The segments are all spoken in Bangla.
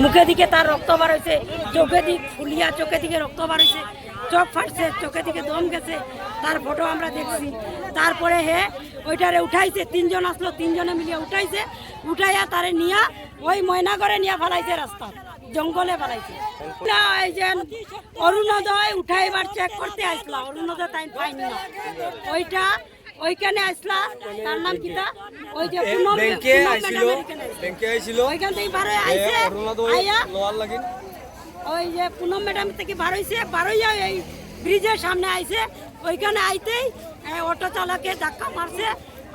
মুখে দিকে তার রক্ত বার হয়েছে, চোখে দিক ফুলিয়া চোখে দিকে রক্ত বার হয়েছে, চোখ ফাটছে, চোখে দিকে দম গেছে, তার ফটো আমরা দেখছি। তারপরে ওইটারে উঠাইছে, 3 জন আসলো, 3 জনে মিলিয়ে উঠাইছে, উঠাইয়া তারে নিয়া ওই ময়নাগড়ে নিয়ে ফেলাইছে, রাস্তা জঙ্গলে ফেলাইছে। এই যে অরুণোদয় উঠাইবার চেক করতে আসলা, অরুণোদয় টাইম পাইনি না, ওইটা ওইখানে আসলা, তার নাম কিতা, ওই যে ওইখান থেকে বার হয়ে আইছে, ওই যে পুনম ম্যাডাম থেকে বার হয়েছে, বার হইয়া এই ব্রিজের সামনে আইছে, ওইখানে আইতেই অটো চালকে ধাক্কা মারছে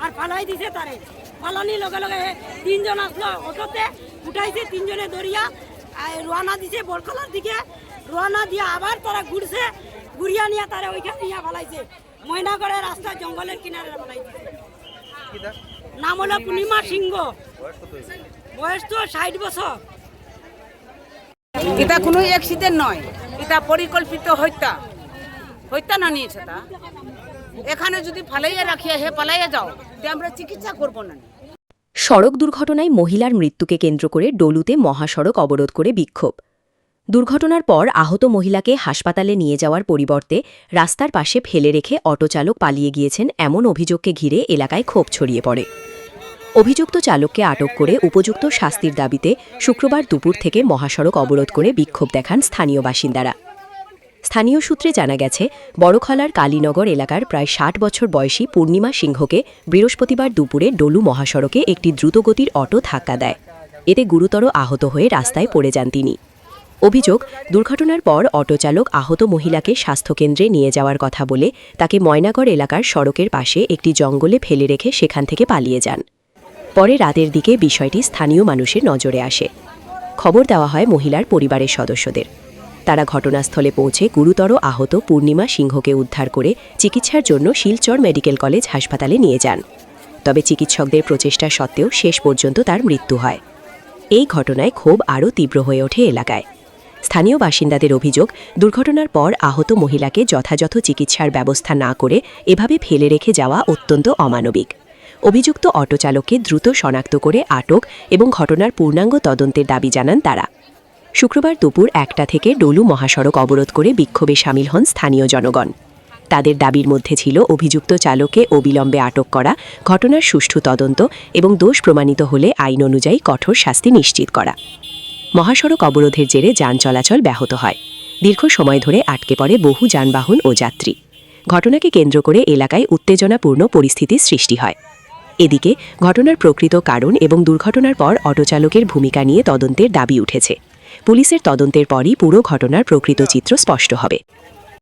আর ফালাই দিছে তারে। ফালানির লগে লগে 3 জন আসলো, অটোতে উঠাইছে, 3 জনে দরিয়া রোয়ানা দিছে বরকলার দিকে, রোয়ানা দিয়ে আবার তারা ঘুরছে, ঘুরিয়া নিয়ে তারা ওইখানে নিয়ে ফেলাইছে, ময়নাগড়ের রাস্তা জঙ্গলের কিনারে ফেলাই দিছে। নাম হলো পূর্ণিমা সিংহ, বয়স তো 60 বছর। এটা কোনো অ্যাক্সিডেন্ট নয়, এটা পরিকল্পিত হত্যা, হত্যা না নিয়েছে তা। এখানে যদি ফালাইয়া রাখিয়া পালাইয়া যাও, আমরা চিকিৎসা করবো না। সড়ক দুর্ঘটনায় মহিলার মৃত্যুকে কেন্দ্র করে ডলুতে মহাসড়ক অবরোধ করে বিক্ষোভ। দুর্ঘটনার পর আহত মহিলাকে হাসপাতালে নিয়ে যাওয়ার পরিবর্তে রাস্তার পাশে ফেলে রেখে অটোচালক পালিয়ে গিয়েছেন এমন অভিযোগকে ঘিরে এলাকায় ক্ষোভ ছড়িয়ে পড়ে। অভিযুক্ত চালককে আটক করে উপযুক্ত শাস্তির দাবিতে শুক্রবার দুপুর থেকে মহাসড়ক অবরোধ করে বিক্ষোভ দেখান স্থানীয় বাসিন্দারা। স্থানীয় সূত্রে জানা গেছে, বড়খলার কালীনগর এলাকার প্রায় 60 বছর বয়সী পূর্ণিমা সিংহকে বৃহস্পতিবার দুপুরে ডলু মহাসড়কে একটি দ্রুতগতির অটো ধাক্কা দেয়। এতে গুরুতর আহত হয়ে রাস্তায় পড়ে যান তিনি। অভিযোগ, দুর্ঘটনার পর অটোচালক আহত মহিলাকে স্বাস্থ্যকেন্দ্রে নিয়ে যাওয়ার কথা বলে তাকে ময়নাগড় এলাকার সড়কের পাশে একটি জঙ্গলে ফেলে রেখে সেখান থেকে পালিয়ে যান। পরে রাতের দিকে বিষয়টি স্থানীয় মানুষের নজরে আসে। খবর দেওয়া হয় মহিলার পরিবারের সদস্যদের। তারা ঘটনাস্থলে পৌঁছে গুরুতর আহত পূর্ণিমা সিংহকে উদ্ধার করে চিকিৎসার জন্য শিলচর মেডিকেল কলেজ হাসপাতালে নিয়ে যান। তবে চিকিৎসকদের প্রচেষ্টা সত্ত্বেও শেষ পর্যন্ত তার মৃত্যু হয়। এই ঘটনায় ক্ষোভ আরও তীব্র হয়ে ওঠে এলাকায়। স্থানীয় বাসিন্দাদের অভিযোগ, দুর্ঘটনার পর আহত মহিলাকে যথাযথ চিকিৎসার ব্যবস্থা না করে এভাবে ফেলে রেখে যাওয়া অত্যন্ত অমানবিক। অভিযুক্ত অটোচালককে দ্রুত শনাক্ত করে আটক এবং ঘটনার পূর্ণাঙ্গ তদন্তের দাবি জানান তারা। শুক্রবার দুপুর 1টা থেকে ডলু মহাসড়ক অবরোধ করে বিক্ষোভে সামিল হন স্থানীয় জনগণ। তাদের দাবির মধ্যে ছিল অভিযুক্ত চালককে অবিলম্বে আটক করা, ঘটনার সুষ্ঠু তদন্ত এবং দোষ প্রমাণিত হলে আইন অনুযায়ী কঠোর শাস্তি নিশ্চিত করা। মহাসড়ক অবরোধের জেরে যান চলাচল ব্যাহত হয়। দীর্ঘ সময় ধরে আটকে পড়ে বহু যানবাহন ও যাত্রী। ঘটনাকে কেন্দ্র করে এলাকায় উত্তেজনাপূর্ণ পরিস্থিতির সৃষ্টি হয়। এদিকে ঘটনার প্রকৃত কারণ এবং দুর্ঘটনার পর অটোচালকের ভূমিকা নিয়ে তদন্তের দাবি উঠেছে। পুলিশের তদন্তের পরই পুরো ঘটনার প্রকৃত চিত্র স্পষ্ট হবে।